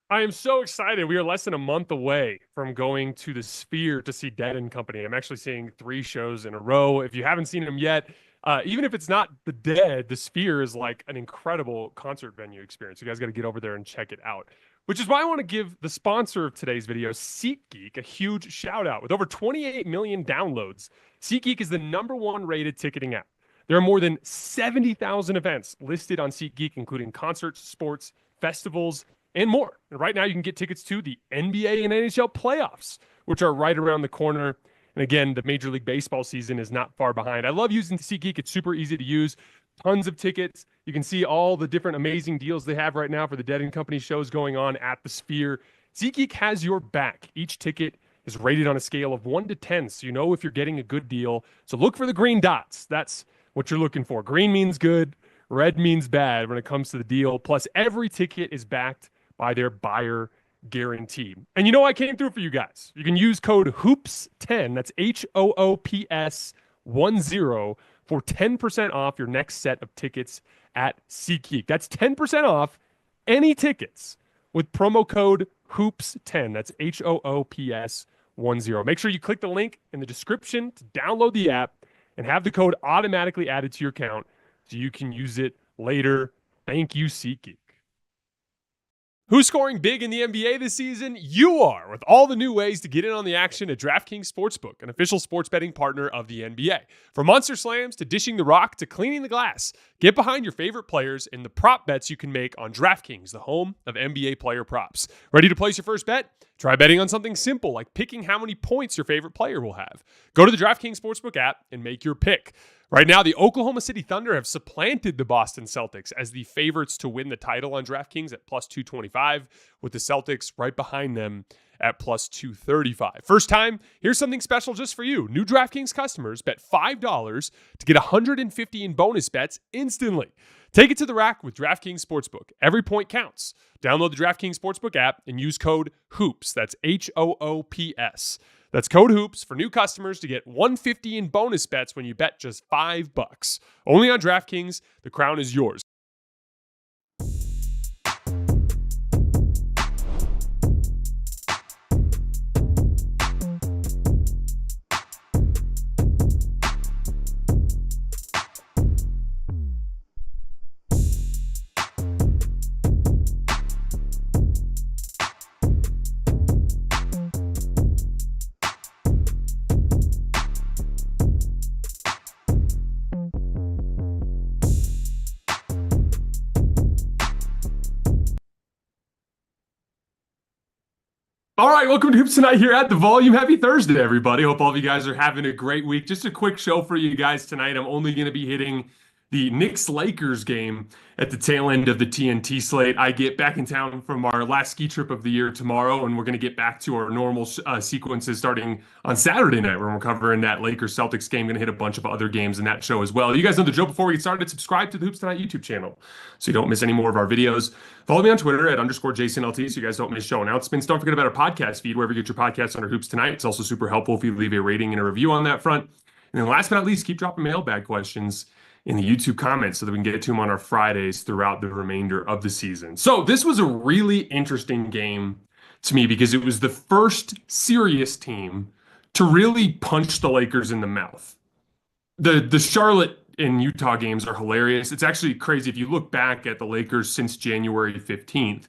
I am so excited. We are less than a month away from going to the Sphere to see Dead and Company. I'm actually seeing 3 shows in a row. If you haven't seen them yet, even if it's not the Dead, the Sphere is like an incredible concert venue experience. You guys got to get over there and check it out. Which is why I want to give the sponsor of today's video, SeatGeek, a huge shout out. With over 28 million downloads, SeatGeek is the #1 rated ticketing app. There are more than 70,000 events listed on SeatGeek, including concerts, sports, festivals, and more. And right now, you can get tickets to the NBA and NHL playoffs, which are right around the corner. And again, the Major League Baseball season is not far behind. I love using SeatGeek. It's super easy to use. Tons of tickets. You can see all the different amazing deals they have right now for the Dead and Company shows going on at the Sphere. SeatGeek has your back. Each ticket is rated on a scale of 1 to 10, so you know if you're getting a good deal. So look for the green dots. That's what you're looking for. Green means good. Red means bad when it comes to the deal. Plus, every ticket is backed by their buyer guarantee. And you know, I came through for you guys. You can use code HOOPS10, that's HOOPS10, for 10% off your next set of tickets at SeatGeek. That's 10% off any tickets with promo code HOOPS10. That's HOOPS10. Make sure you click the link in the description to download the app and have the code automatically added to your account so you can use it later. Thank you, SeatGeek. Who's scoring big in the NBA this season? You are, with all the new ways to get in on the action at DraftKings Sportsbook, an official sports betting partner of the NBA. From monster slams to dishing the rock to cleaning the glass, get behind your favorite players and the prop bets you can make on DraftKings, the home of NBA player props. Ready to place your first bet? Try betting on something simple like picking how many points your favorite player will have. Go to the DraftKings Sportsbook app and make your pick. Right now, the Oklahoma City Thunder have supplanted the Boston Celtics as the favorites to win the title on DraftKings at plus 225, with the Celtics right behind them at plus 235. First time, here's something special just for you. New DraftKings customers bet $5 to get $150 in bonus bets instantly. Take it to the rack with DraftKings Sportsbook. Every point counts. Download the DraftKings Sportsbook app and use code HOOPS. That's HOOPS. That's code HOOPS for new customers to get $150 in bonus bets when you bet just $5. Only on DraftKings. The crown is yours. All right, welcome to Hoops Tonight here at the Volume. Happy Thursday, everybody. Hope all of you guys are having a great week. Just a quick show for you guys tonight. I'm only going to be hitting the Knicks-Lakers game at the tail end of the TNT slate. I get back in town from our last ski trip of the year tomorrow, and we're going to get back to our normal sequences starting on Saturday night, where we're covering that Lakers-Celtics game. Going to hit a bunch of other games in that show as well. You guys know the drill. Before we get started, subscribe to the Hoops Tonight YouTube channel so you don't miss any more of our videos. Follow me on Twitter at _JasonLT so you guys don't miss show announcements. Don't forget about our podcast feed, wherever you get your podcasts under Hoops Tonight. It's also super helpful if you leave a rating and a review on that front. And then last but not least, keep dropping mailbag questions in the YouTube comments so that we can get to them on our Fridays throughout the remainder of the season. So this was a really interesting game to me because it was the first serious team to really punch the Lakers in the mouth. The Charlotte and Utah games are hilarious. It's actually crazy. If you look back at the Lakers since January 15th,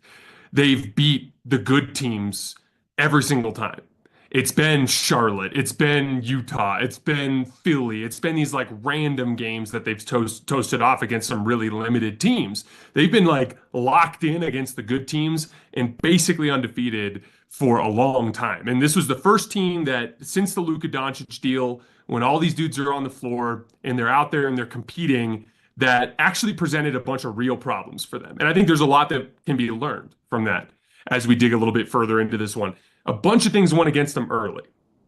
they've beat the good teams every single time. It's been Charlotte, it's been Utah, it's been Philly, it's been these like random games that they've toasted off against some really limited teams. They've been like locked in against the good teams and basically undefeated for a long time. And this was the first team that, since the Luka Doncic deal, when all these dudes are on the floor and they're out there and they're competing, that actually presented a bunch of real problems for them. And I think there's a lot that can be learned from that as we dig a little bit further into this one. A bunch of things went against them early.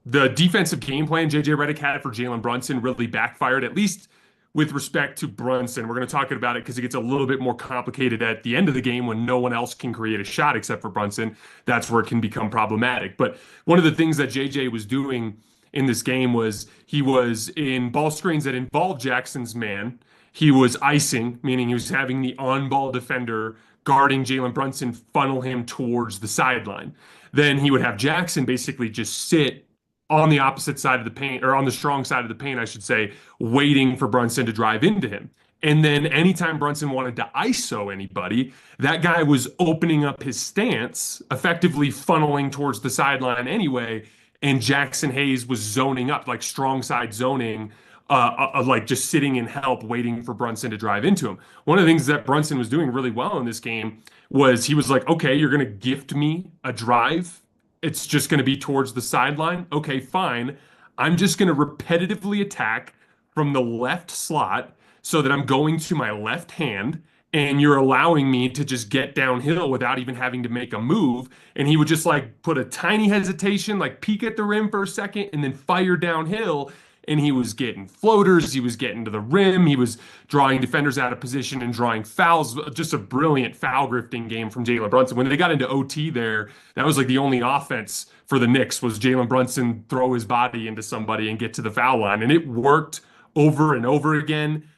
The defensive game plan JJ Redick had for Jalen Brunson really backfired, at least with respect to Brunson. We're going to talk about it because it gets a little bit more complicated at the end of the game when no one else can create a shot except for Brunson. That's where it can become problematic. But one of the things that JJ was doing in this game was he was in ball screens that involved Jackson's man. He was icing, meaning he was having the on-ball defender guarding Jalen Brunson funnel him towards the sideline. Then he would have Jackson basically just sit on the opposite side of the paint, or on the strong side of the paint, I should say, waiting for Brunson to drive into him. And then anytime Brunson wanted to ISO anybody, that guy was opening up his stance, effectively funneling towards the sideline anyway. And Jackson Hayes was zoning up, like strong side zoning, like just sitting in help, waiting for Brunson to drive into him. One of the things that Brunson was doing really well in this game was he was like, okay, you're going to gift me a drive. It's just going to be towards the sideline. Okay, fine. I'm just going to repetitively attack from the left slot so that I'm going to my left hand, and you're allowing me to just get downhill without even having to make a move. And he would just like put a tiny hesitation, like peek at the rim for a second, and then fire downhill. And he was getting floaters, he was getting to the rim, he was drawing defenders out of position and drawing fouls. Just a brilliant foul grifting game from Jalen Brunson. When they got into OT there, that was like the only offense for the Knicks was Jalen Brunson throw his body into somebody and get to the foul line. And it worked over and over again.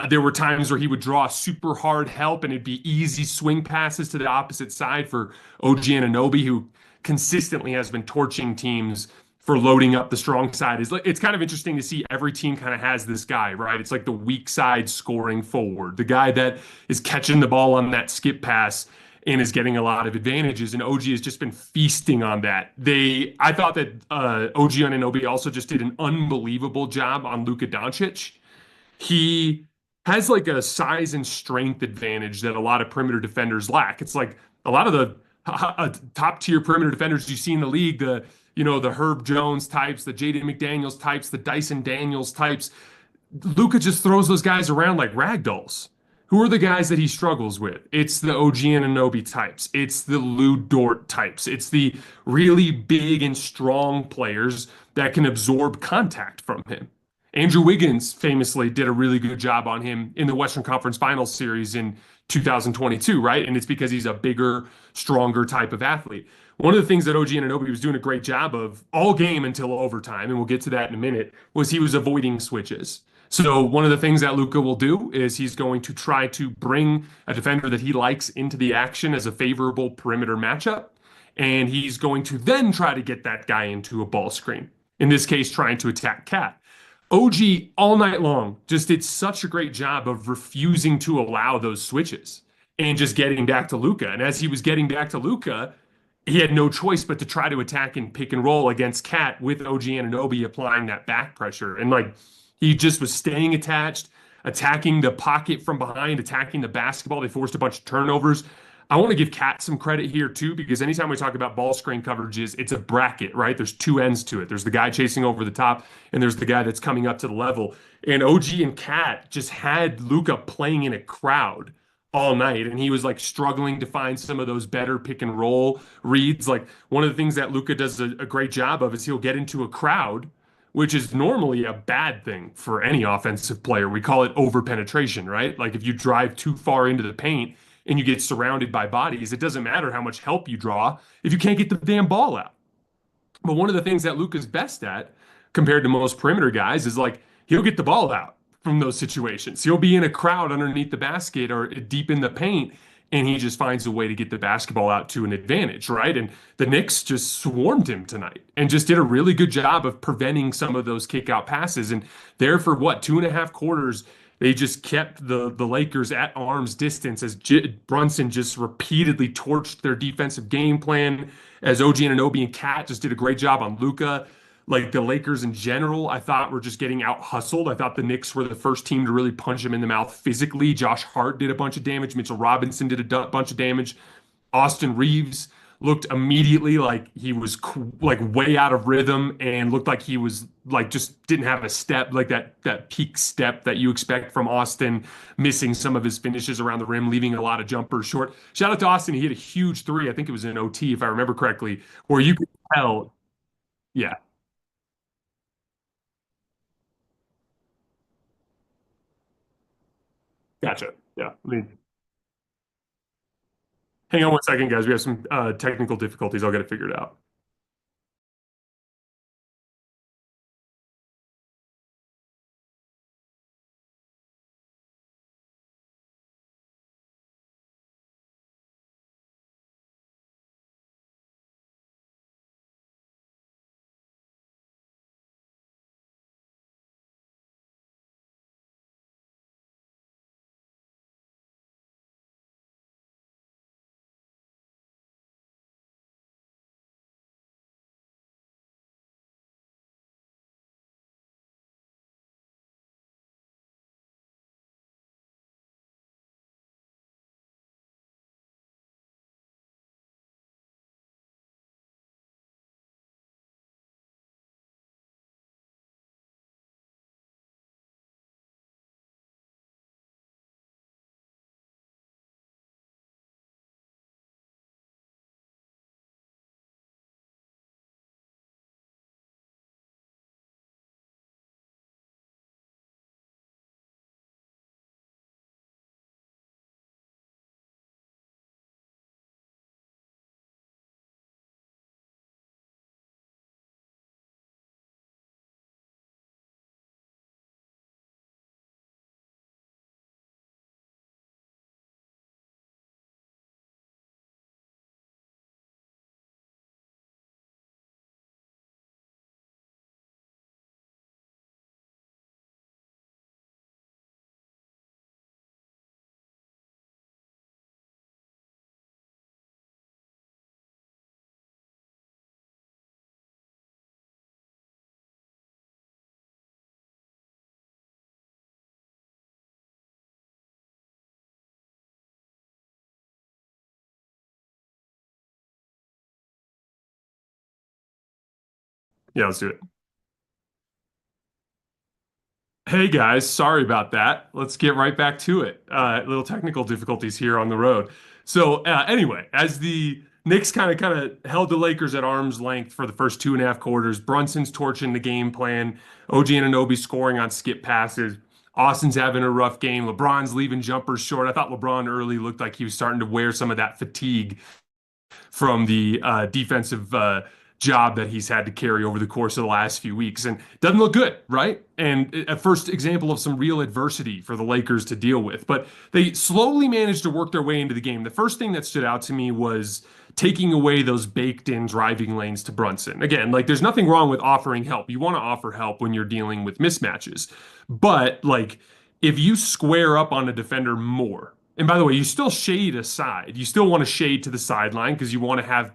There were times where he would draw super hard help and it'd be easy swing passes to the opposite side for OG Anunoby, who consistently has been torching teams for loading up the strong side. It's kind of interesting to see every team kind of has this guy, right? It's like the weak side scoring forward, the guy that is catching the ball on that skip pass and is getting a lot of advantages. And OG has just been feasting on that. I thought that OG Anunoby also just did an unbelievable job on Luka Doncic. He has like a size and strength advantage that a lot of perimeter defenders lack. It's like a lot of the top tier perimeter defenders you see in the league, the Herb Jones types, the Jaden McDaniels types, the Dyson Daniels types. Luka just throws those guys around like rag dolls. Who are the guys that he struggles with? It's the OG Anunoby types. It's the Lou Dort types. It's the really big and strong players that can absorb contact from him. Andrew Wiggins famously did a really good job on him in the Western Conference Finals series in 2022, right? And it's because he's a bigger, stronger type of athlete. One of the things that OG Anunoby was doing a great job of all game until overtime, and we'll get to that in a minute, was he was avoiding switches. So one of the things that Luka will do is he's going to try to bring a defender that he likes into the action as a favorable perimeter matchup, and he's going to then try to get that guy into a ball screen. In this case, trying to attack Cat. OG all night long just did such a great job of refusing to allow those switches and just getting back to Luka. And as he was getting back to Luka, he had no choice but to try to attack and pick and roll against Cat with OG Anunoby applying that back pressure. And like he just was staying attached, attacking the pocket from behind, attacking the basketball. They forced a bunch of turnovers. I want to give Cat some credit here too, because anytime we talk about ball screen coverages, it's a bracket, right? There's two ends to it. There's the guy chasing over the top, and there's the guy that's coming up to the level. And OG and Cat just had Luka playing in a crowd all night, and he was like struggling to find some of those better pick and roll reads. Like one of the things that Luka does a great job of is he'll get into a crowd, which is normally a bad thing for any offensive player. We call it over penetration, right? Like if you drive too far into the paint and you get surrounded by bodies, it doesn't matter how much help you draw if you can't get the damn ball out. But one of the things that Luka's best at compared to most perimeter guys is like he'll get the ball out from those situations. He'll be in a crowd underneath the basket or deep in the paint, and he just finds a way to get the basketball out to an advantage, right? And the Knicks just swarmed him tonight and just did a really good job of preventing some of those kick out passes. And there for what, 2.5 quarters, they just kept the Lakers at arm's distance as Brunson just repeatedly torched their defensive game plan, as OG Anunoby and Cat just did a great job on Luka. Like the Lakers in general, I thought were just getting out hustled. I thought the Knicks were the first team to really punch him in the mouth physically. Josh Hart did a bunch of damage. Mitchell Robinson did a bunch of damage. Austin Reeves looked immediately like he was like way out of rhythm and looked like he was like just didn't have a step, like that peak step that you expect from Austin, missing some of his finishes around the rim, leaving a lot of jumpers short. Shout out to Austin. He hit a huge three. I think it was in OT, if I remember correctly, where you could tell. Yeah, gotcha. Yeah. I mean, hang on one second, guys. We have some technical difficulties. I'll get it figured out. Yeah, let's do it. Hey guys, sorry about that. Let's get right back to it. Little technical difficulties here on the road. Anyway, as the Knicks kind of held the Lakers at arm's length for the first 2.5 quarters, Brunson's torching the game plan, OG Anunoby scoring on skip passes. Austin's having a rough game. LeBron's leaving jumpers short. I thought LeBron early looked like he was starting to wear some of that fatigue from the defensive job that he's had to carry over the course of the last few weeks, and doesn't look good, right? And a first example of some real adversity for the Lakers to deal with. But they slowly managed to work their way into the game. The first thing that stood out to me was taking away those baked in driving lanes to Brunson. Again, like there's nothing wrong with offering help. You want to offer help when you're dealing with mismatches. But like if you square up on a defender more, and by the way, you still shade aside. You still want to shade to the sideline because you want to have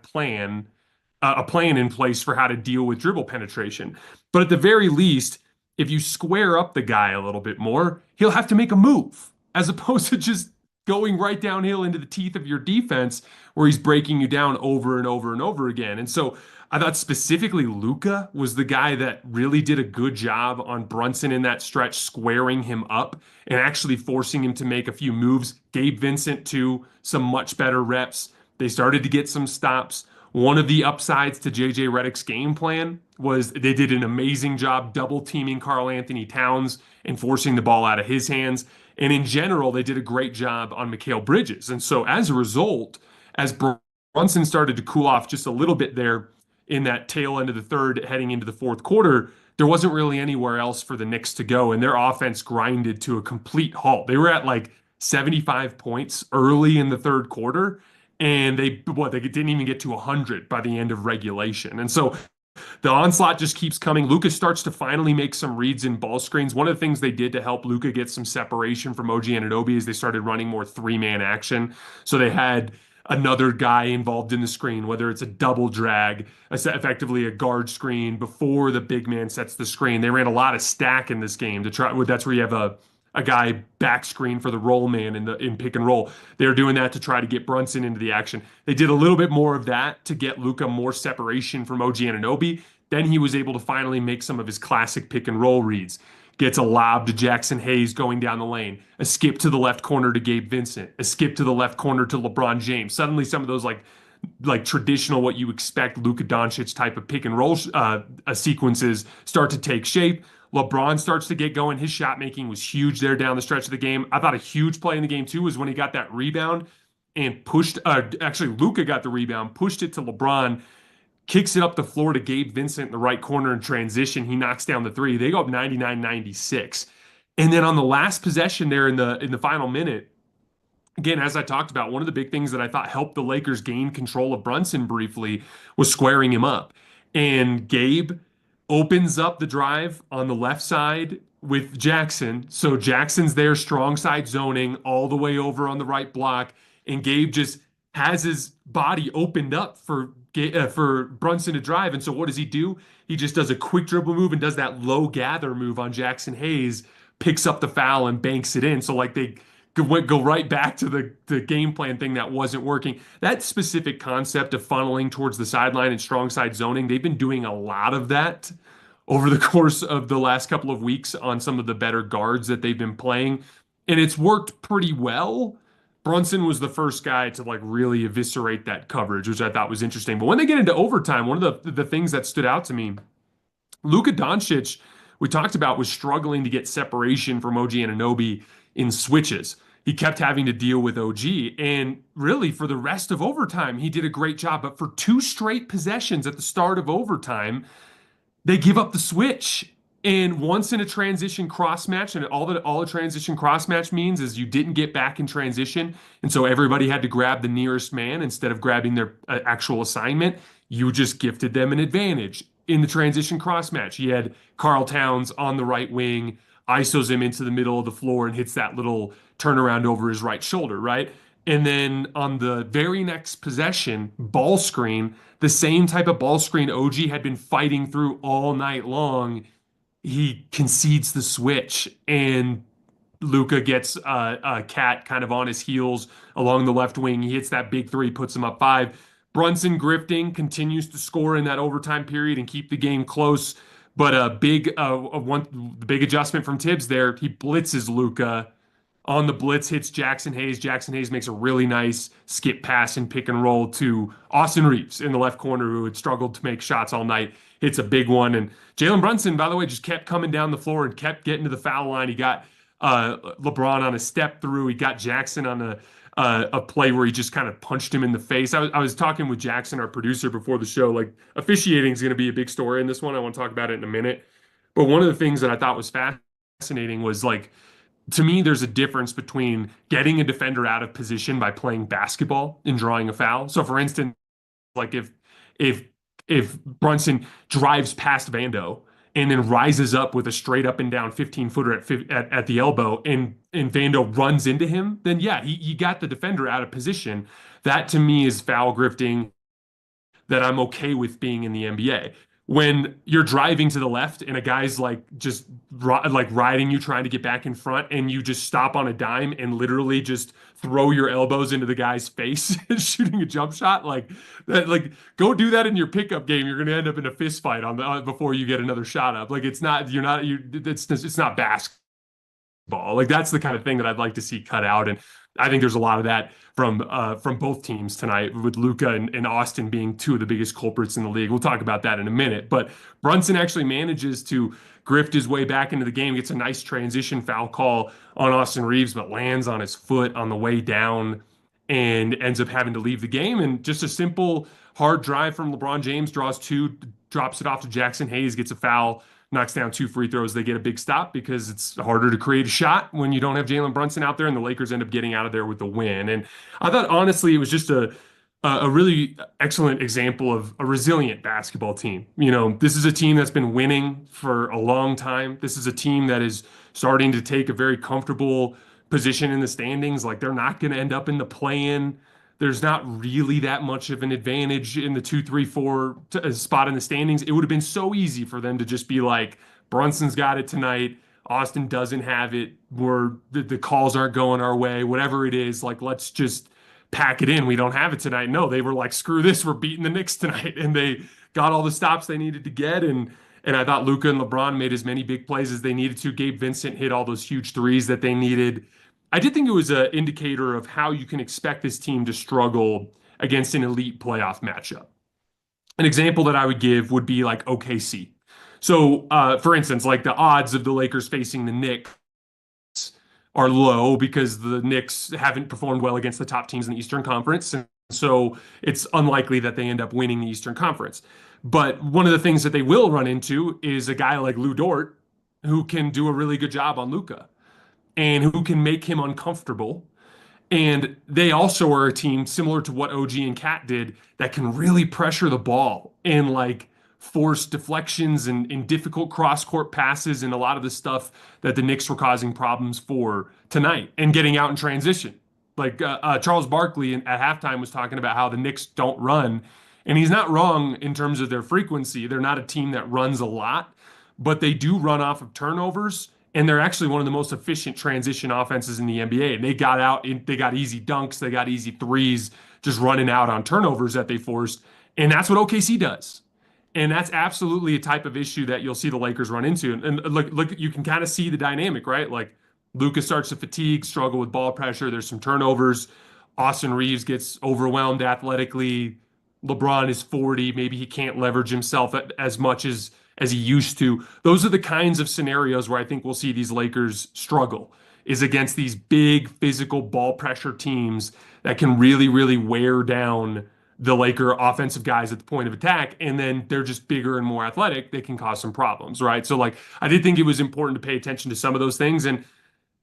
a plan in place for how to deal with dribble penetration. But at the very least, if you square up the guy a little bit more, he'll have to make a move as opposed to just going right downhill into the teeth of your defense where he's breaking you down over and over and over again. And so I thought specifically Luka was the guy that really did a good job on Brunson in that stretch, squaring him up and actually forcing him to make a few moves. Gabe Vincent, too, some much better reps. They started to get some stops. One of the upsides to JJ Redick's game plan was they did an amazing job double teaming Karl Anthony Towns and forcing the ball out of his hands. And in general, they did a great job on Mikal Bridges. And so as a result, as Brunson started to cool off just a little bit there in that tail end of the third, heading into the fourth quarter, there wasn't really anywhere else for the Knicks to go. And their offense grinded to a complete halt. They were at like 75 points early in the third quarter. And they didn't even get to 100 by the end of regulation. And so the onslaught just keeps coming. Luka starts to finally make some reads in ball screens. One of the things they did to help Luka get some separation from OG Anunoby is they started running more three-man action. So they had another guy involved in the screen, whether it's a double drag, effectively a guard screen before the big man sets the screen. They ran a lot of stack in this game to try. That's where you have a guy back screen for the roll man in pick and roll. They're doing that to try to get Brunson into the action. They did a little bit more of that to get Luka more separation from OG Anunoby. Then he was able to finally make some of his classic pick and roll reads. Gets a lob to Jackson Hayes going down the lane, a skip to the left corner to Gabe Vincent, a skip to the left corner to LeBron James. Suddenly, some of those like traditional what you expect Luka Doncic type of pick and roll sequences start to take shape. LeBron starts to get going. His shot making was huge there down the stretch of the game. I thought a huge play in the game too was when he got that rebound and pushed. Actually, Luka got the rebound, pushed it to LeBron, kicks it up the floor to Gabe Vincent in the right corner in transition. He knocks down the three. They go up 99-96. And then on the last possession there in the final minute, again, as I talked about, one of the big things that I thought helped the Lakers gain control of Brunson briefly was squaring him up. And Gabe opens up the drive on the left side with Jackson. So Jackson's there, strong side zoning all the way over on the right block. And Gabe just has his body opened up for Brunson to drive. And so what does he do? He just does a quick dribble move and does that low gather move on Jackson Hayes, picks up the foul and banks it in. So like they go right back to the game plan thing that wasn't working. That specific concept of funneling towards the sideline and strong side zoning, they've been doing a lot of that over the course of the last couple of weeks on some of the better guards that they've been playing. And it's worked pretty well. Brunson was the first guy to like really eviscerate that coverage, which I thought was interesting. But when they get into overtime, one of the things that stood out to me, Luka Doncic, we talked about, was struggling to get separation from OG Anunoby in switches. He kept having to deal with OG. And really, for the rest of overtime, he did a great job. But for two straight possessions at the start of overtime, they give up the switch. And once in a transition cross match, and all a transition cross match means is you didn't get back in transition, and so everybody had to grab the nearest man instead of grabbing their actual assignment. You just gifted them an advantage in the transition cross match. He had Karl Towns on the right wing, ISOs him into the middle of the floor and hits that little turnaround over his right shoulder, right? And then on the very next possession, ball screen, the same type of ball screen OG had been fighting through all night long. He concedes the switch, and Luka gets a cat kind of on his heels along the left wing. He hits that big three, puts him up five. Brunson grifting continues to score in that overtime period and keep the game close. But the big adjustment from Tibbs there, he blitzes Luka on the blitz, hits Jackson Hayes. Jackson Hayes makes a really nice skip pass and pick and roll to Austin Reeves in the left corner, who had struggled to make shots all night. Hits a big one. And Jalen Brunson, by the way, just kept coming down the floor and kept getting to the foul line. He got LeBron on a step through. He got Jackson on a play where he just kind of punched him in the face. I was talking with Jackson, our producer, before the show. Like, officiating is going to be a big story in this one. I want to talk about it in a minute. But one of the things that I thought was fascinating was, like, to me, there's a difference between getting a defender out of position by playing basketball and drawing a foul. So, for instance, like if if Brunson drives past Vando and then rises up with a straight up and down 15 footer at the elbow, and Vando runs into him, then yeah, he got the defender out of position. That to me is foul grifting that I'm okay with being in the NBA. When you're driving to the left and a guy's like just like riding you, trying to get back in front, and you just stop on a dime and literally just throw your elbows into the guy's face shooting a jump shot, like that, like go do that in your pickup game. You're going to end up in a fist fight on the before you get another shot up. Like, it's not, you're not, you it's not basketball. Like, that's the kind of thing that I'd like to see cut out. And I think there's a lot of that from both teams tonight, with Luka and Austin being two of the biggest culprits in the league. We'll talk about that in a minute. But Brunson actually manages to grift his way back into the game, gets a nice transition foul call on Austin Reeves, but lands on his foot on the way down and ends up having to leave the game. And just a simple hard drive from LeBron James, draws two, drops it off to Jackson Hayes, gets a foul, knocks down two free throws. They get a big stop because it's harder to create a shot when you don't have Jalen Brunson out there, and the Lakers end up getting out of there with the win. And I thought, honestly, it was just a really excellent example of a resilient basketball team. You know, this is a team that's been winning for a long time. This is a team that is starting to take a very comfortable position in the standings. Like, they're not going to end up in the play-in. There's not really that much of an advantage in the 2, 3, 4 spot in the standings. It would have been so easy for them to just be like, Brunson's got it tonight, Austin doesn't have it, the calls aren't going our way, whatever it is, like, let's just pack it in. We don't have it tonight. No, they were like, screw this, we're beating the Knicks tonight. And they got all the stops they needed to get. And I thought Luka and LeBron made as many big plays as they needed to. Gabe Vincent hit all those huge threes that they needed. I did think it was an indicator of how you can expect this team to struggle against an elite playoff matchup. An example that I would give would be like OKC. So, for instance, like, the odds of the Lakers facing the Knicks are low because the Knicks haven't performed well against the top teams in the Eastern Conference. And so it's unlikely that they end up winning the Eastern Conference. But one of the things that they will run into is a guy like Lou Dort, who can do a really good job on Luka and who can make him uncomfortable. And they also are a team similar to what OG and Cat did that can really pressure the ball and like force deflections and difficult cross-court passes and a lot of the stuff that the Knicks were causing problems for tonight and getting out in transition. Like, Charles Barkley at halftime was talking about how the Knicks don't run, and he's not wrong in terms of their frequency. They're not a team that runs a lot, but they do run off of turnovers, and they're actually one of the most efficient transition offenses in the NBA. And they got out, they got easy dunks, they got easy threes, just running out on turnovers that they forced. And that's what OKC does. And that's absolutely a type of issue that you'll see the Lakers run into. And look, you can kind of see the dynamic, right? Like, Luka starts to fatigue, struggle with ball pressure. There's some turnovers. Austin Reeves gets overwhelmed athletically. LeBron is 40. Maybe he can't leverage himself as much as he used to. Those are the kinds of scenarios where I think we'll see these Lakers struggle, is against these big physical ball pressure teams that can really, really wear down the Laker offensive guys at the point of attack. And then they're just bigger and more athletic. They can cause some problems, right? So, like, I did think it was important to pay attention to some of those things. And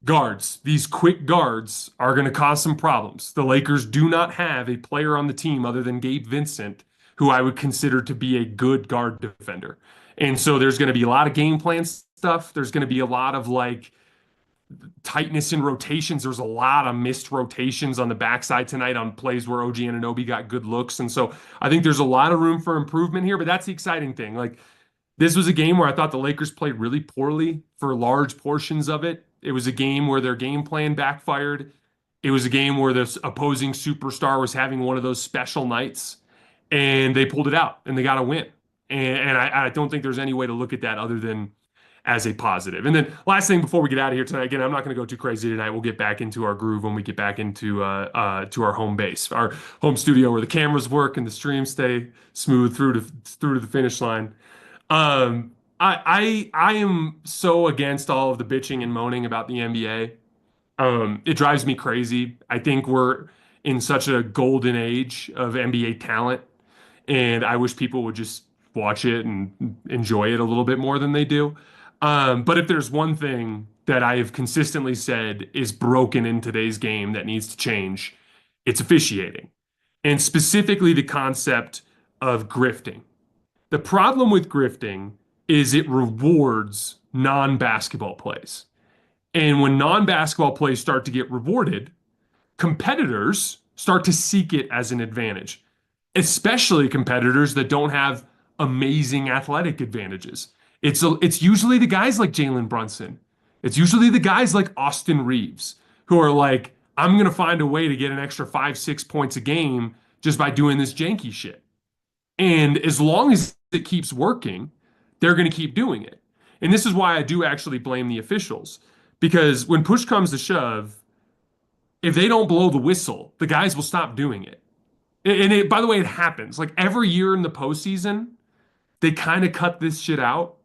guards, these quick guards are going to cause some problems. The Lakers do not have a player on the team other than Gabe Vincent who I would consider to be a good guard defender. And so there's going to be a lot of game plan stuff. There's going to be a lot of like tightness in rotations. There's a lot of missed rotations on the backside tonight on plays where OG Anunoby got good looks. And so I think there's a lot of room for improvement here, but that's the exciting thing. Like, this was a game where I thought the Lakers played really poorly for large portions of it. It was a game where their game plan backfired. It was a game where the opposing superstar was having one of those special nights. and they pulled it out and they got a win. And I don't think there's any way to look at that other than as a positive. And then last thing before we get out of here tonight, again, I'm not going to go too crazy tonight. We'll get back into our groove when we get back into to our home base, our home studio where the cameras work and the streams stay smooth through to the finish line. I am so against all of the bitching and moaning about the NBA. It drives me crazy. I think we're in such a golden age of NBA talent, and I wish people would just watch it and enjoy it a little bit more than they do. But if there's one thing that I have consistently said is broken in today's game that needs to change, it's officiating, and specifically the concept of grifting. The problem with grifting is it rewards non-basketball plays. And when non-basketball plays start to get rewarded, competitors start to seek it as an advantage, especially competitors that don't have amazing athletic advantages. It's usually the guys like Jalen Brunson. It's usually the guys like Austin Reeves who are like, I'm gonna find a way to get an extra 5, 6 points a game just by doing this janky shit. And as long as it keeps working, they're gonna keep doing it. And this is why I do actually blame the officials. Because when push comes to shove, if they don't blow the whistle, the guys will stop doing it. By the way, it happens. Like every year in the postseason, they kind of cut this shit out,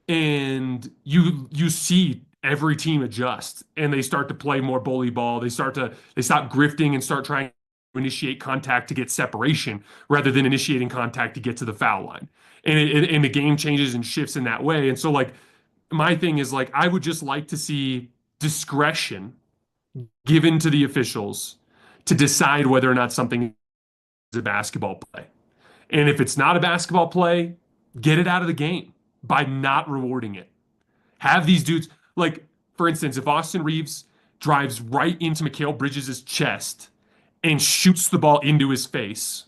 and you see every team adjust, and they start to play more bully ball. They stop grifting and start trying to initiate contact to get separation rather than initiating contact to get to the foul line. And the game changes and shifts in that way. And so like my thing is like I would just like to see discretion given to the officials to decide whether or not something is a basketball play. And if it's not a basketball play, get it out of the game by not rewarding it. Have these dudes, like, for instance, if Austin Reeves drives right into Mikal Bridges' chest and shoots the ball into his face,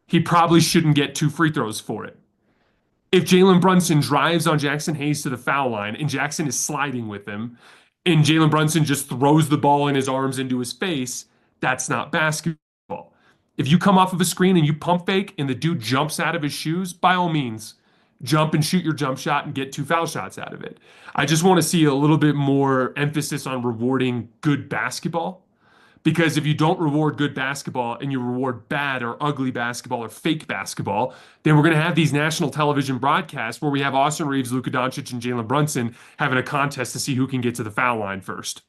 he probably shouldn't get 2 free throws for it. If Jalen Brunson drives on Jackson Hayes to the foul line and Jackson is sliding with him, and Jalen Brunson just throws the ball in his arms into his face, that's not basketball. If you come off of a screen and you pump fake and the dude jumps out of his shoes, by all means, jump and shoot your jump shot and get 2 foul shots out of it. I just want to see a little bit more emphasis on rewarding good basketball. Because if you don't reward good basketball and you reward bad or ugly basketball or fake basketball, then we're going to have these national television broadcasts where we have Austin Reeves, Luka Doncic, and Jalen Brunson having a contest to see who can get to the foul line first.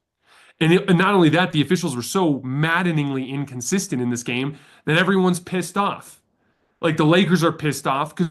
And not only that, the officials were so maddeningly inconsistent in this game that everyone's pissed off. Like the Lakers are pissed off because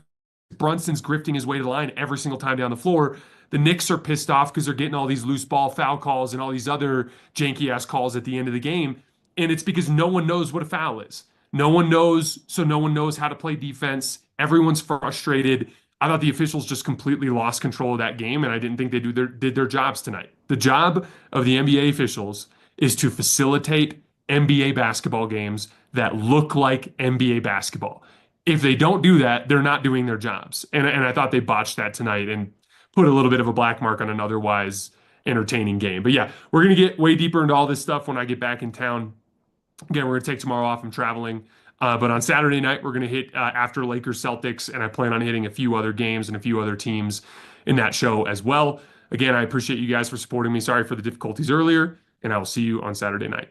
Brunson's grifting his way to the line every single time down the floor. The Knicks are pissed off because they're getting all these loose ball foul calls and all these other janky ass calls at the end of the game. And it's because no one knows what a foul is. No one knows, so no one knows how to play defense. Everyone's frustrated. I thought the officials just completely lost control of that game, and I didn't think they did their jobs tonight. The job of the NBA officials is to facilitate NBA basketball games that look like NBA basketball. If they don't do that, they're not doing their jobs. And I thought they botched that tonight and put a little bit of a black mark on an otherwise entertaining game. But yeah, we're going to get way deeper into all this stuff when I get back in town. Again, we're going to take tomorrow off. I'm traveling. But on Saturday night, we're going to hit after Lakers Celtics, and I plan on hitting a few other games and a few other teams in that show as well. Again, I appreciate you guys for supporting me. Sorry for the difficulties earlier, and I will see you on Saturday night.